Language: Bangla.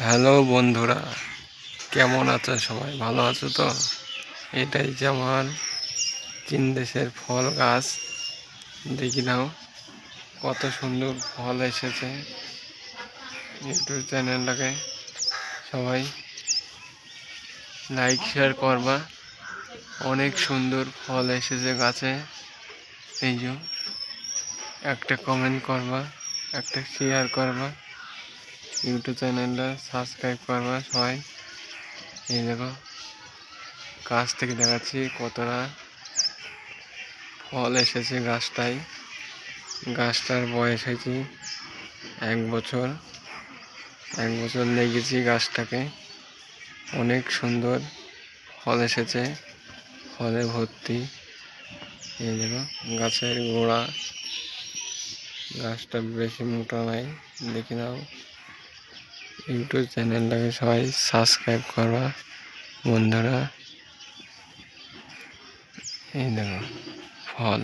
হ্যালো বন্ধুরা, কেমন আছো? সবাই ভালো আছো তো? এটাই যে আমার চীন দেশের ফল গাছ। দেখি নাও কত সুন্দর ফল এসেছে। ইউটিউব চ্যানেলটাকে সবাই লাইক শেয়ার করবা। অনেক সুন্দর ফল এসেছে গাছে। এই যে একটা কমেন্ট করবা, একটা শেয়ার করবা, ইউটিউব চ্যানেলটা সাবস্ক্রাইব করবা সবাই। এই দেখো গাছ থেকে দেখাচ্ছি কতটা ফল এসেছে গাছটায়। গাছটার বয়স হয়েছে 1 বছর। 1 বছর লেগেছি গাছটাকে। অনেক সুন্দর ফল এসেছে, ফলে ভর্তি। এই দেখো গাছের গোড়া, গাছটা বেশি মোটা নাই। দেখে নাও, ইউটিউব চ্যানেলটাকে সবাই সাবস্ক্রাইব করবা বন্ধুরা। এই দেখো ফল।